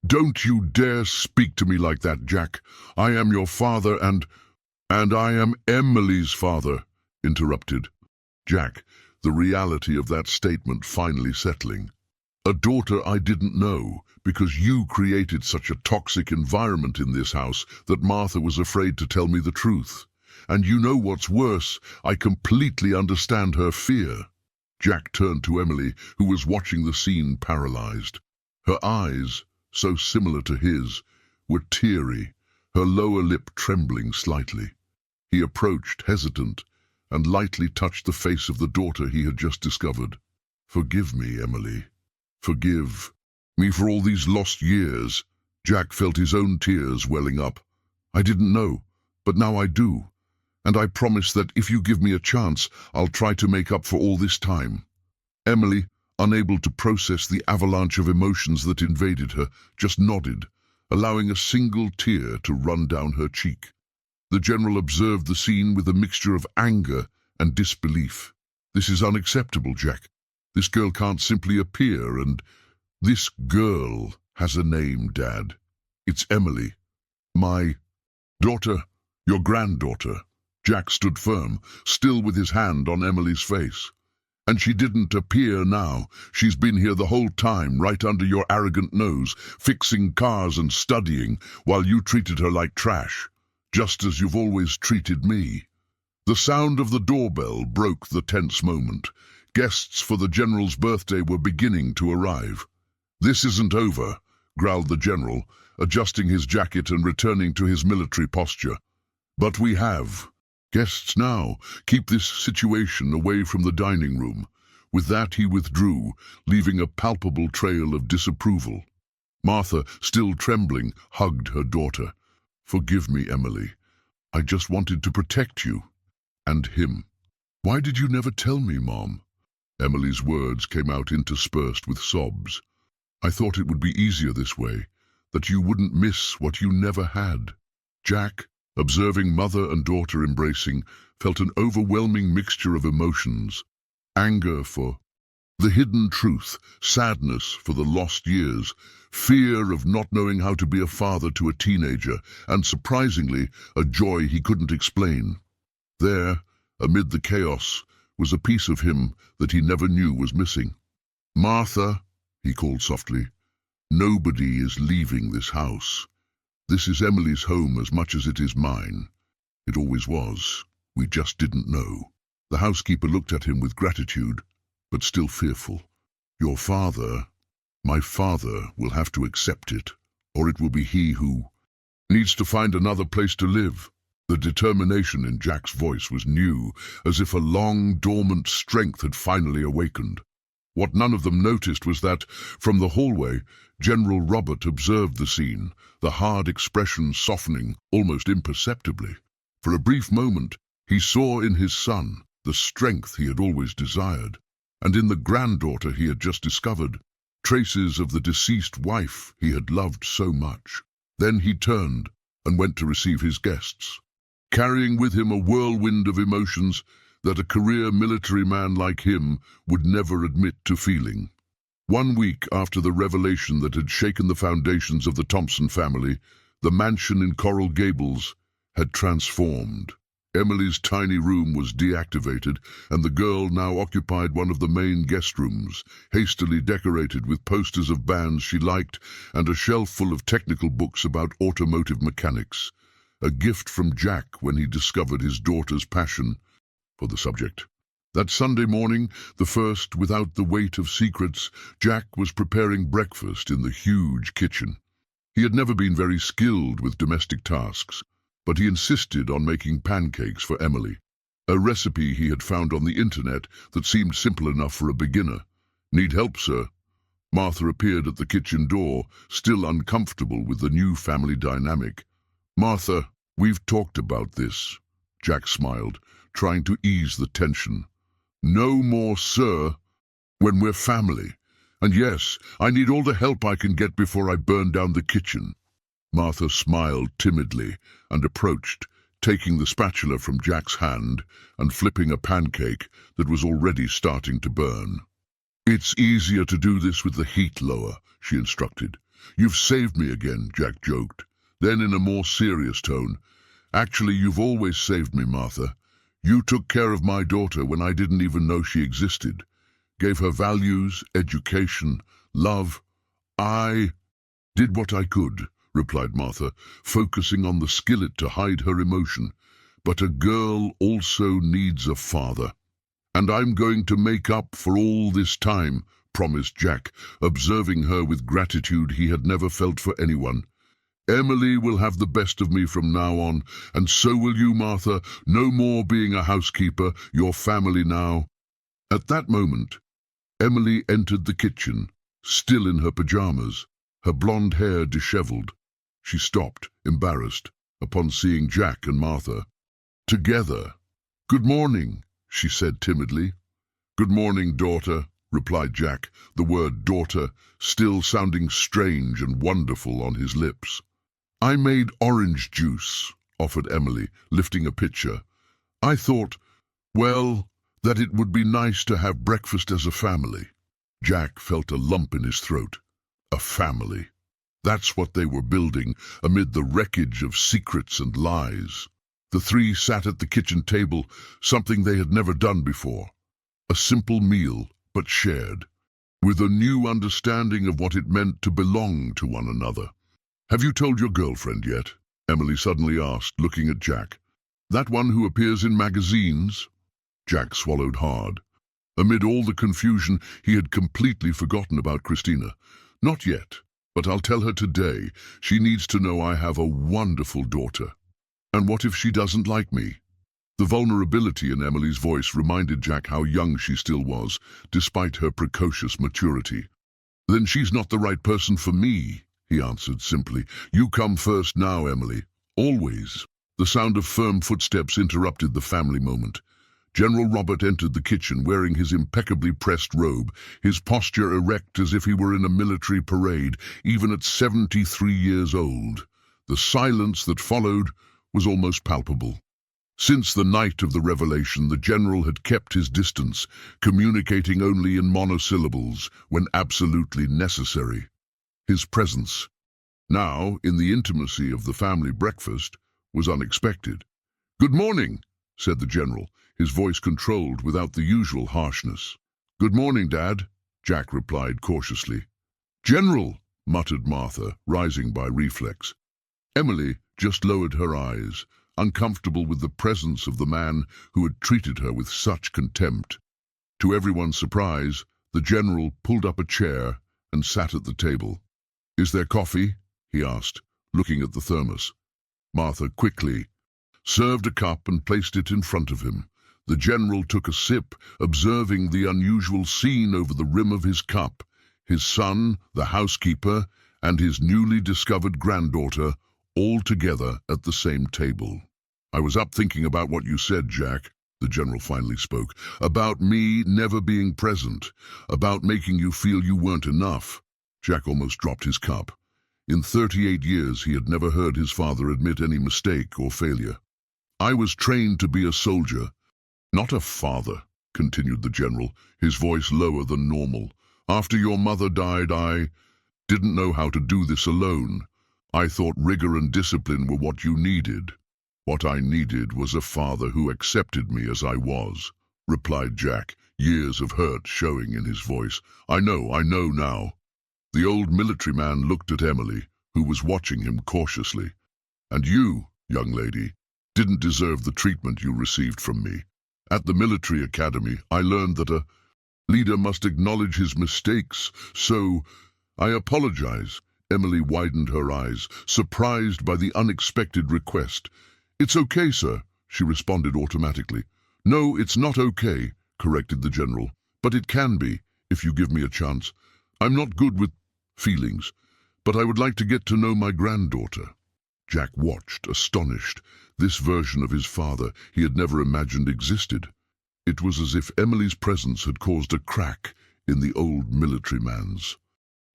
[SPEAKER 1] "Don't you dare speak to me like that, Jack. I am your father and—" And I am Emily's father, interrupted Jack, the reality of that statement finally settling. A daughter I didn't know, because you created such a toxic environment in this house that Martha was afraid to tell me the truth. And you know what's worse, I completely understand her fear. Jack turned to Emily, who was watching the scene paralyzed. Her eyes, so similar to his, were teary, her lower lip trembling slightly. He approached, hesitant, and lightly touched the face of the daughter he had just discovered. Forgive me, Emily. Forgive me for all these lost years. Jack felt his own tears welling up. I didn't know, but now I do. And I promise that if you give me a chance, I'll try to make up for all this time. Emily, unable to process the avalanche of emotions that invaded her, just nodded, allowing a single tear to run down her cheek. The general observed the scene with a mixture of anger and disbelief. This is unacceptable, Jack. This girl can't simply appear, and this girl has a name, Dad. It's Emily. My daughter, your granddaughter. Jack stood firm, still with his hand on Emily's face. And she didn't appear now. She's been here the whole time, right under your arrogant nose, fixing cars and studying, while you treated her like trash, just as you've always treated me. The sound of the doorbell broke the tense moment. Guests for the general's birthday were beginning to arrive. This isn't over, growled the general, adjusting his jacket and returning to his military posture. But we have guests now. Keep this situation away from the dining room. With that he withdrew, leaving a palpable trail of disapproval. Martha, still trembling, hugged her daughter. Forgive me, Emily. I just wanted to protect you. And him. Why did you never tell me, Mom? Emily's words came out interspersed with sobs. I thought it would be easier this way, that you wouldn't miss what you never had. Jack, observing mother and daughter embracing, felt an overwhelming mixture of emotions. Anger for the hidden truth, sadness for the lost years, fear of not knowing how to be a father to a teenager, and surprisingly, a joy he couldn't explain. There, amid the chaos, was a piece of him that he never knew was missing. Martha, he called softly, nobody is leaving this house. This is Emily's home as much as it is mine. It always was. We just didn't know. The housekeeper looked at him with gratitude, but still fearful. Your father, my father, will have to accept it, or it will be he who needs to find another place to live. The determination in Jack's voice was new, as if a long, dormant strength had finally awakened. What none of them noticed was that, from the hallway, General Robert observed the scene, the hard expression softening almost imperceptibly. For a brief moment, he saw in his son the strength he had always desired, and in the granddaughter he had just discovered, traces of the deceased wife he had loved so much. Then he turned and went to receive his guests, carrying with him a whirlwind of emotions that a career military man like him would never admit to feeling. 1 week after the revelation that had shaken the foundations of the Thompson family, the mansion in Coral Gables had transformed. Emily's tiny room was deactivated, and the girl now occupied one of the main guest rooms, hastily decorated with posters of bands she liked and a shelf full of technical books about automotive mechanics. A gift from Jack when he discovered his daughter's passion for the subject. That Sunday morning, the first without the weight of secrets, Jack was preparing breakfast in the huge kitchen. He had never been very skilled with domestic tasks, but he insisted on making pancakes for Emily, a recipe he had found on the internet that seemed simple enough for a beginner. Need help, sir? Martha appeared at the kitchen door, still uncomfortable with the new family dynamic. Martha, we've talked about this, Jack smiled, trying to ease the tension. No more, sir, when we're family. And yes, I need all the help I can get before I burn down the kitchen. Martha smiled timidly and approached, taking the spatula from Jack's hand and flipping a pancake that was already starting to burn. It's easier to do this with the heat lower, she instructed. You've saved me again, Jack joked. Then in a more serious tone, Actually, you've always saved me, Martha. You took care of my daughter when I didn't even know she existed. Gave her values, education, love. I did what I could, replied Martha, focusing on the skillet to hide her emotion. But a girl also needs a father. And I'm going to make up for all this time, promised Jack, observing her with gratitude he had never felt for anyone. Emily will have the best of me from now on, and so will you, Martha. No more being a housekeeper, your family now. At that moment, Emily entered the kitchen, still in her pajamas, her blonde hair disheveled. She stopped, embarrassed, upon seeing Jack and Martha together. "Good morning," she said timidly. "Good morning, daughter," replied Jack, the word daughter still sounding strange and wonderful on his lips. "I made orange juice," offered Emily, lifting a pitcher. "I thought, well, that it would be nice to have breakfast as a family." Jack felt a lump in his throat. A family. That's what they were building amid the wreckage of secrets and lies. The three sat at the kitchen table, something they had never done before. A simple meal, but shared, with a new understanding of what it meant to belong to one another. "Have you told your girlfriend yet?" Emily suddenly asked, looking at Jack. "That one who appears in magazines?" Jack swallowed hard. Amid all the confusion, he had completely forgotten about Christina. "Not yet, but I'll tell her today. She needs to know I have a wonderful daughter. And what if she doesn't like me?" The vulnerability in Emily's voice reminded Jack how young she still was, despite her precocious maturity. "Then she's not the right person for me," he answered simply. "You come first now, Emily. Always." The sound of firm footsteps interrupted the family moment. General Robert entered the kitchen wearing his impeccably pressed robe, his posture erect as if he were in a military parade, even at 73 years old. The silence that followed was almost palpable. Since the night of the revelation, the general had kept his distance, communicating only in monosyllables when absolutely necessary. His presence, now in the intimacy of the family breakfast, was unexpected. "Good morning," said the general, his voice controlled without the usual harshness. "Good morning, Dad," Jack replied cautiously. "General," muttered Martha, rising by reflex. Emily just lowered her eyes, uncomfortable with the presence of the man who had treated her with such contempt. To everyone's surprise, the general pulled up a chair and sat at the table. "Is there coffee?" he asked, looking at the thermos. Martha quickly served a cup and placed it in front of him. The general took a sip, observing the unusual scene over the rim of his cup. His son, the housekeeper, and his newly discovered granddaughter, all together at the same table. "I was up thinking about what you said, Jack," the general finally spoke, "about me never being present, about making you feel you weren't enough." Jack almost dropped his cup. In 38 years, he had never heard his father admit any mistake or failure. "I was trained to be a soldier, not a father," continued the general, his voice lower than normal. "After your mother died, I didn't know how to do this alone. I thought rigor and discipline were what you needed." "What I needed was a father who accepted me as I was," replied Jack, years of hurt showing in his voice. I know now." The old military man looked at Emily, who was watching him cautiously. "And you, young lady, didn't deserve the treatment you received from me. At the military academy, I learned that a leader must acknowledge his mistakes, so I apologize." Emily widened her eyes, surprised by the unexpected request. "It's okay, sir," she responded automatically. "No, it's not okay," corrected the general. "But it can be, if you give me a chance. I'm not good with feelings, but I would like to get to know my granddaughter." Jack watched, astonished. This version of his father he had never imagined existed. It was as if Emily's presence had caused a crack in the old military man's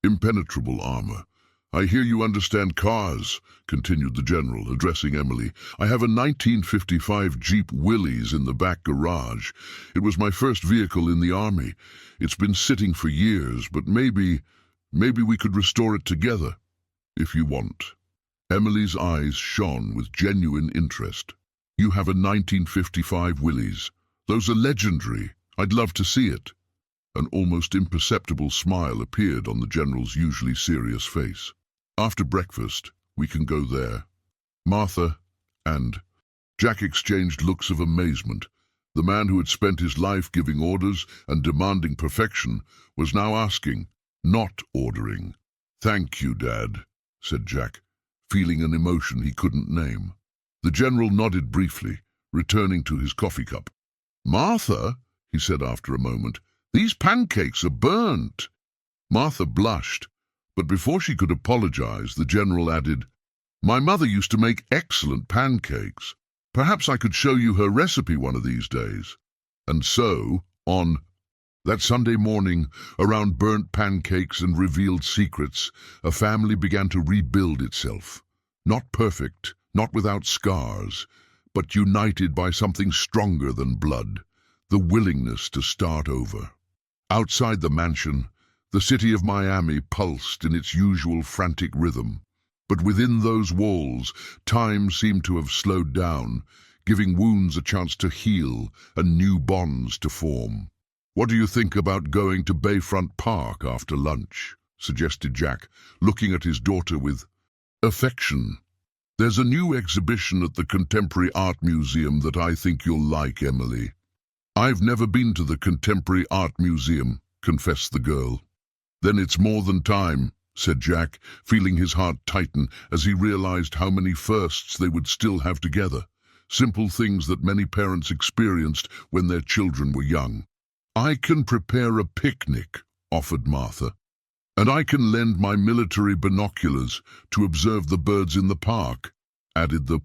[SPEAKER 1] impenetrable armor. "I hear you understand cars," continued the general, addressing Emily. "I have a 1955 Jeep Willys in the back garage. It was my first vehicle in the army. It's been sitting for years, but maybe we could restore it together, if you want." Emily's eyes shone with genuine interest. "You have a 1955 Willys. Those are legendary. I'd love to see it." An almost imperceptible smile appeared on the General's usually serious face. "After breakfast, we can go there." Martha and Jack exchanged looks of amazement. The man who had spent his life giving orders and demanding perfection was now asking, not ordering. "Thank you, Dad," said Jack, feeling an emotion he couldn't name. The General nodded briefly, returning to his coffee cup. "Martha," he said after a moment, "these pancakes are burnt." Martha blushed, but before she could apologize, the General added, "My mother used to make excellent pancakes. Perhaps I could show you her recipe one of these days." And so, on that Sunday morning, around burnt pancakes and revealed secrets, a family began to rebuild itself. Not perfect, not without scars, but united by something stronger than blood, the willingness to start over. Outside the mansion, the city of Miami pulsed in its usual frantic rhythm. But within those walls, time seemed to have slowed down, giving wounds a chance to heal and new bonds to form. "What do you think about going to Bayfront Park after lunch?" suggested Jack, looking at his daughter with affection. "There's a new exhibition at the Contemporary Art Museum that I think you'll like, Emily." "I've never been to the Contemporary Art Museum," confessed the girl. "Then it's more than time," said Jack, feeling his heart tighten as he realized how many firsts they would still have together, simple things that many parents experienced when their children were young. "I can prepare a picnic," offered Martha, "and I can lend my military binoculars to observe the birds in the park," added the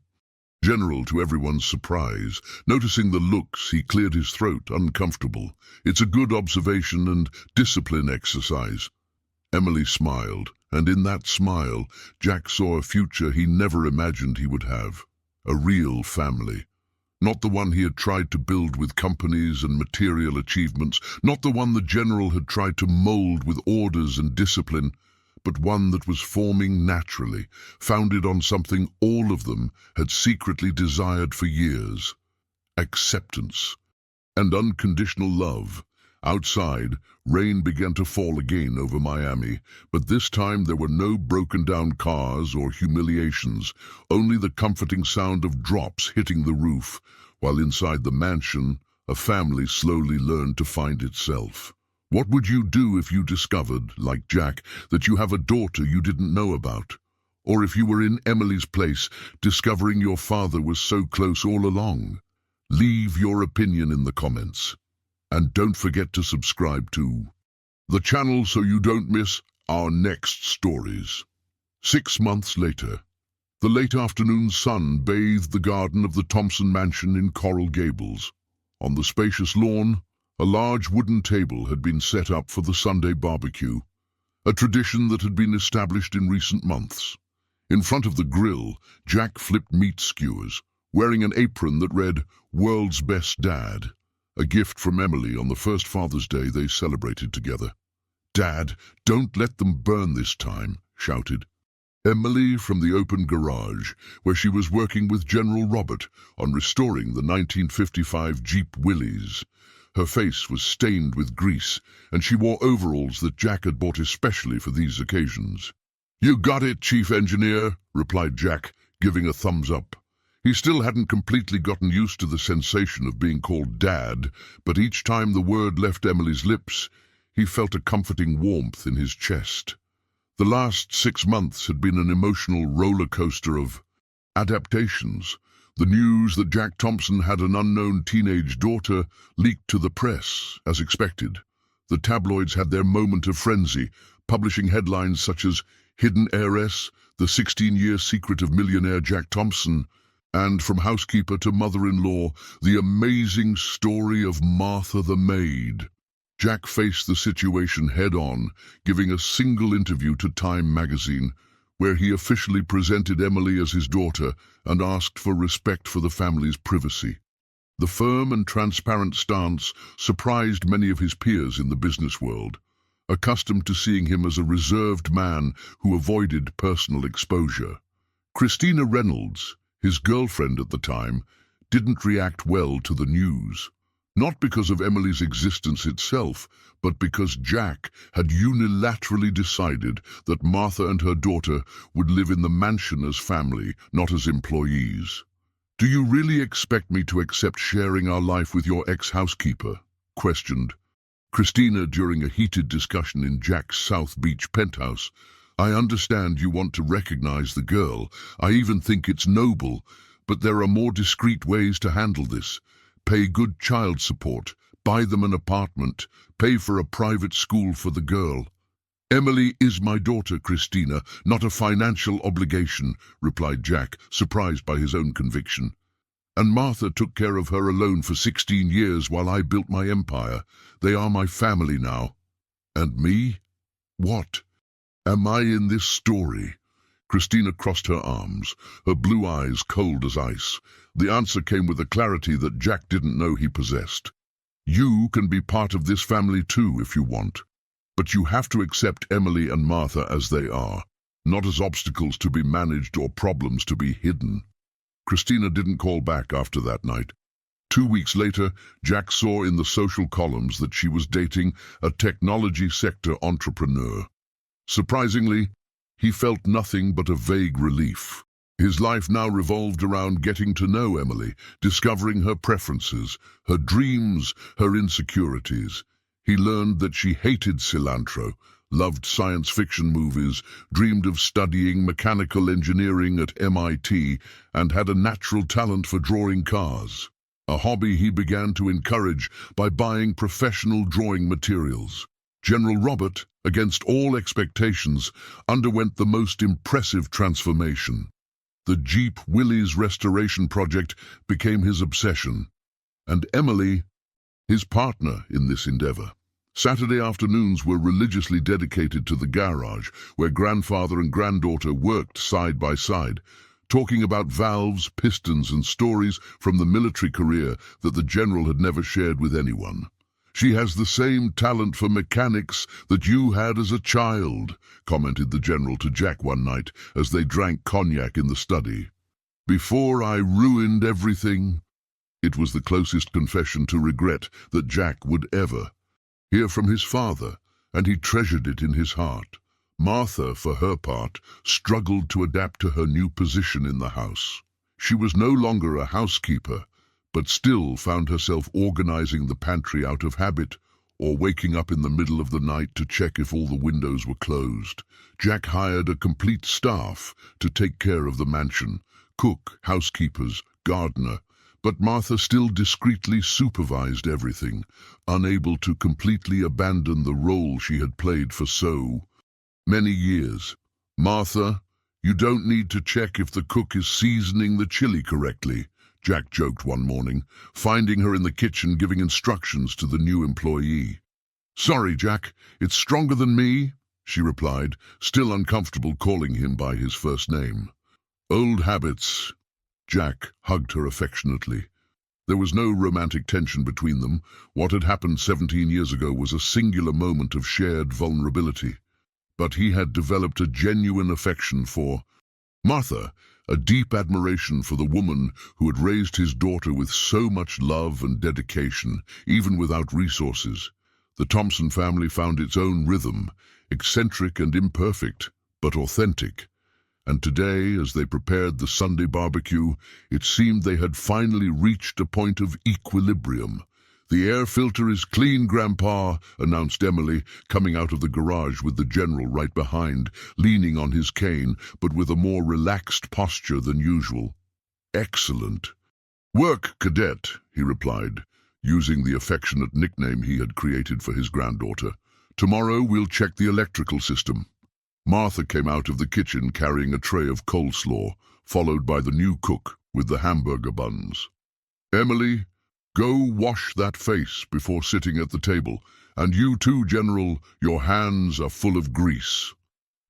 [SPEAKER 1] General to everyone's surprise. Noticing the looks, he cleared his throat, uncomfortable. "It's a good observation and discipline exercise." Emily smiled, and in that smile, Jack saw a future he never imagined he would have. A real family. Not the one he had tried to build with companies and material achievements, not the one the General had tried to mold with orders and discipline, but one that was forming naturally, founded on something all of them had secretly desired for years: acceptance and unconditional love. Outside, rain began to fall again over Miami, but this time there were no broken-down cars or humiliations, only the comforting sound of drops hitting the roof, while inside the mansion, a family slowly learned to find itself. What would you do if you discovered, like Jack, that you have a daughter you didn't know about? Or if you were in Emily's place, discovering your father was so close all along? Leave your opinion in the comments. And don't forget to subscribe to the channel so you don't miss our next stories. 6 months later, the late afternoon sun bathed the garden of the Thompson mansion in Coral Gables. On the spacious lawn, a large wooden table had been set up for the Sunday barbecue, a tradition that had been established in recent months. In front of the grill, Jack flipped meat skewers, wearing an apron that read, "World's Best Dad," a gift from Emily on the first Father's Day they celebrated together. "Dad, don't let them burn this time," shouted Emily from the open garage, where she was working with General Robert on restoring the 1955 Jeep Willys. Her face was stained with grease, and she wore overalls that Jack had bought especially for these occasions. "You got it, Chief Engineer," replied Jack, giving a thumbs up. He still hadn't completely gotten used to the sensation of being called Dad, but each time the word left Emily's lips, he felt a comforting warmth in his chest. The last 6 months had been an emotional roller coaster of adaptations. The news that Jack Thompson had an unknown teenage daughter leaked to the press, as expected. The tabloids had their moment of frenzy, publishing headlines such as "Hidden Heiress," "The 16-Year Secret of Millionaire Jack Thompson," and from housekeeper to mother-in-law, "The Amazing Story of Martha the Maid." Jack faced the situation head-on, giving a single interview to Time magazine, where he officially presented Emily as his daughter and asked for respect for the family's privacy. The firm and transparent stance surprised many of his peers in the business world, accustomed to seeing him as a reserved man who avoided personal exposure. Christina Reynolds, his girlfriend at the time, didn't react well to the news. Not because of Emily's existence itself, but because Jack had unilaterally decided that Martha and her daughter would live in the mansion as family, not as employees. "Do you really expect me to accept sharing our life with your ex-housekeeper?" questioned Christina during a heated discussion in Jack's South Beach penthouse. "I understand you want to recognize the girl. I even think it's noble, but there are more discreet ways to handle this. Pay good child support, buy them an apartment, pay for a private school for the girl." "Emily is my daughter, Christina, not a financial obligation," replied Jack, surprised by his own conviction. "And Martha took care of her alone for 16 years while I built my empire. They are my family now." "And me? What am I in this story?" Christina crossed her arms, her blue eyes cold as ice. The answer came with a clarity that Jack didn't know he possessed. "You can be part of this family too if you want. But you have to accept Emily and Martha as they are, not as obstacles to be managed or problems to be hidden." Christina didn't call back after that night. 2 weeks later, Jack saw in the social columns that she was dating a technology sector entrepreneur. Surprisingly, he felt nothing but a vague relief. His life now revolved around getting to know Emily, discovering her preferences, her dreams, her insecurities. He learned that she hated cilantro, loved science fiction movies, dreamed of studying mechanical engineering at MIT, and had a natural talent for drawing cars, a hobby he began to encourage by buying professional drawing materials. General Robert, against all expectations, underwent the most impressive transformation. The Jeep Willys restoration project became his obsession, and Emily, his partner in this endeavor. Saturday afternoons were religiously dedicated to the garage, where grandfather and granddaughter worked side by side, talking about valves, pistons, and stories from the military career that the general had never shared with anyone. "She has the same talent for mechanics that you had as a child," commented the general to Jack one night as they drank cognac in the study. "Before I ruined everything." It was the closest confession to regret that Jack would ever hear from his father, and he treasured it in his heart. Martha, for her part, struggled to adapt to her new position in the house. She was no longer a housekeeper, but still found herself organizing the pantry out of habit or waking up in the middle of the night to check if all the windows were closed. Jack hired a complete staff to take care of the mansion: cook, housekeepers, gardener. But Martha still discreetly supervised everything, unable to completely abandon the role she had played for so many years. "Martha, you don't need to check if the cook is seasoning the chili correctly," Jack joked one morning, finding her in the kitchen giving instructions to the new employee. "Sorry, Jack, it's stronger than me," she replied, still uncomfortable calling him by his first name. "Old habits." Jack hugged her affectionately. There was no romantic tension between them. What had happened 17 years ago was a singular moment of shared vulnerability. But he had developed a genuine affection for Martha, a deep admiration for the woman who had raised his daughter with so much love and dedication, even without resources. The Thompson family found its own rhythm, eccentric and imperfect, but authentic. And today, as they prepared the Sunday barbecue, it seemed they had finally reached a point of equilibrium. "The air filter is clean, Grandpa," announced Emily, coming out of the garage with the general right behind, leaning on his cane, but with a more relaxed posture than usual. "Excellent." "Work, cadet," he replied, using the affectionate nickname he had created for his granddaughter. "Tomorrow we'll check the electrical system." Martha came out of the kitchen carrying a tray of coleslaw, followed by the new cook with the hamburger buns. "Emily, go wash that face before sitting at the table, and you too, General, your hands are full of grease."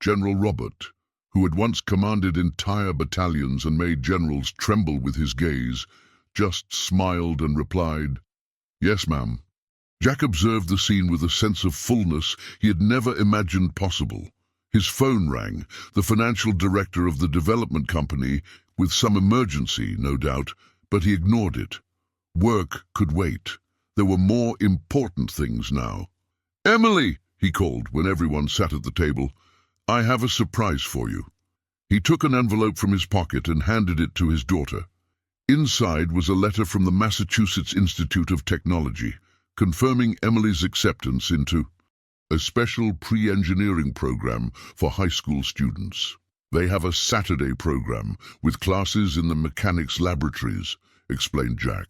[SPEAKER 1] General Robert, who had once commanded entire battalions and made generals tremble with his gaze, just smiled and replied, "Yes, ma'am." Jack observed the scene with a sense of fullness he had never imagined possible. His phone rang, the financial director of the development company, with some emergency, no doubt, but he ignored it. Work could wait. There were more important things now. "Emily," he called when everyone sat at the table, "I have a surprise for you." He took an envelope from his pocket and handed it to his daughter. Inside was a letter from the Massachusetts Institute of Technology, confirming Emily's acceptance into a special pre-engineering program for high school students. "They have a Saturday program with classes in the mechanics laboratories," explained Jack.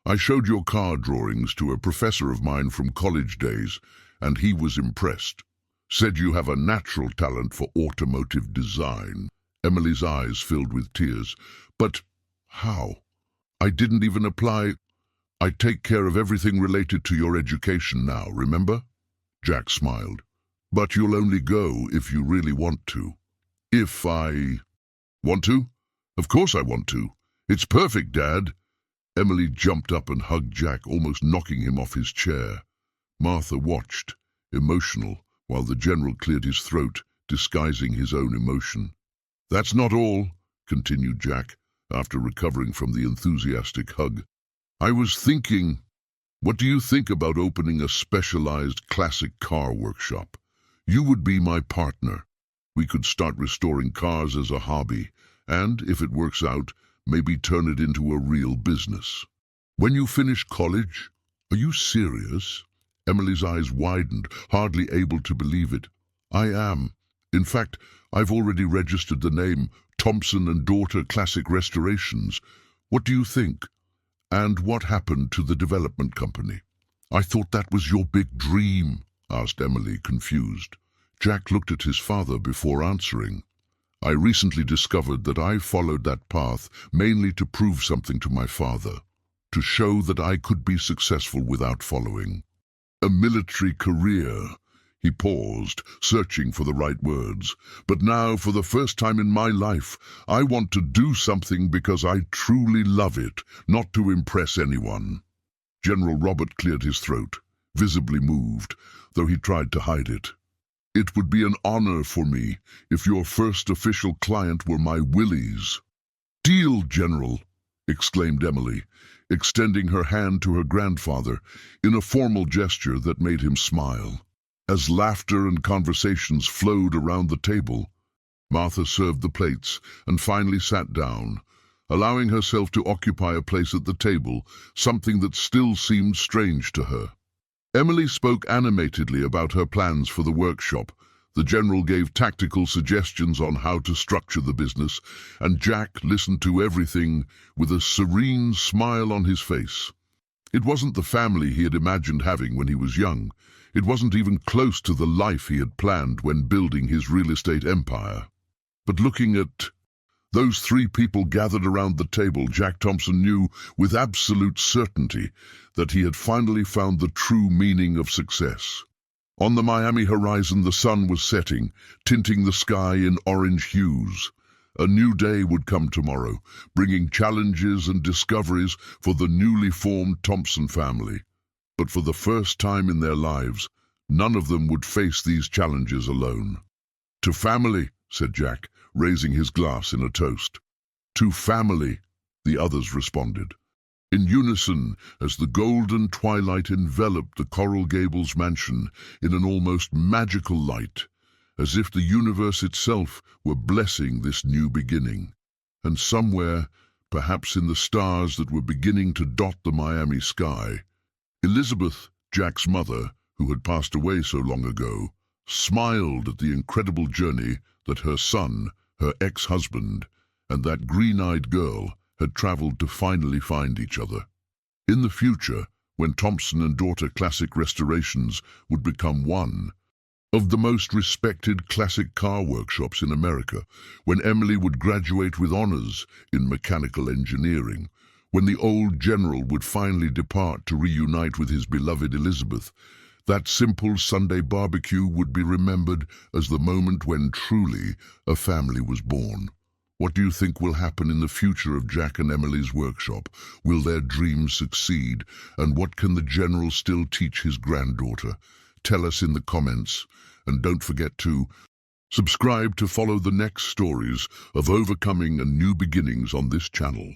[SPEAKER 1] "I showed your car drawings to a professor of mine from college days, and he was impressed. Said you have a natural talent for automotive design." Emily's eyes filled with tears. "But how? I didn't even apply. I take care of everything related to your education now, remember?" Jack smiled. "But you'll only go if you really want to." "If I want to? Of course I want to. It's perfect, Dad." Emily jumped up and hugged Jack, almost knocking him off his chair. Martha watched, emotional, while the general cleared his throat, disguising his own emotion. "That's not all," continued Jack, after recovering from the enthusiastic hug. "I was thinking, what do you think about opening a specialized classic car workshop? You would be my partner. We could start restoring cars as a hobby, and, if it works out, maybe turn it into a real business. When you finish college?" "Are you serious?" Emily's eyes widened, hardly able to believe it. "I am. In fact, I've already registered the name Thompson and Daughter Classic Restorations. What do you think? And what happened to the development company?" "I thought that was your big dream," asked Emily, confused. Jack looked at his father before answering. "I recently discovered that I followed that path mainly to prove something to my father, to show that I could be successful without following a military career." He paused, searching for the right words. "But now, for the first time in my life, I want to do something because I truly love it, not to impress anyone." General Robert cleared his throat, visibly moved, though he tried to hide it. "It would be an honor for me if your first official client were my Willies." "Deal, General!" exclaimed Emily, extending her hand to her grandfather in a formal gesture that made him smile. As laughter and conversations flowed around the table, Martha served the plates and finally sat down, allowing herself to occupy a place at the table, something that still seemed strange to her. Emily spoke animatedly about her plans for the workshop. The general gave tactical suggestions on how to structure the business, and Jack listened to everything with a serene smile on his face. It wasn't the family he had imagined having when he was young. It wasn't even close to the life he had planned when building his real estate empire. But looking at those three people gathered around the table, Jack Thompson knew with absolute certainty that he had finally found the true meaning of success. On the Miami horizon, the sun was setting, tinting the sky in orange hues. A new day would come tomorrow, bringing challenges and discoveries for the newly formed Thompson family. But for the first time in their lives, none of them would face these challenges alone. "To family," said Jack, raising his glass in a toast. "To family," the others responded. In unison, as the golden twilight enveloped the Coral Gables mansion in an almost magical light, as if the universe itself were blessing this new beginning. And somewhere, perhaps in the stars that were beginning to dot the Miami sky, Elizabeth, Jack's mother, who had passed away so long ago, smiled at the incredible journey that her son, her ex-husband, and that green-eyed girl had traveled to finally find each other. In the future, when Thompson and Daughter Classic Restorations would become one of the most respected classic car workshops in America, when Emily would graduate with honors in mechanical engineering, when the old general would finally depart to reunite with his beloved Elizabeth, that simple Sunday barbecue would be remembered as the moment when truly a family was born. What do you think will happen in the future of Jack and Emily's workshop? Will their dreams succeed? And what can the general still teach his granddaughter? Tell us in the comments. And don't forget to Subscribe to follow the next stories of overcoming and new beginnings on this channel.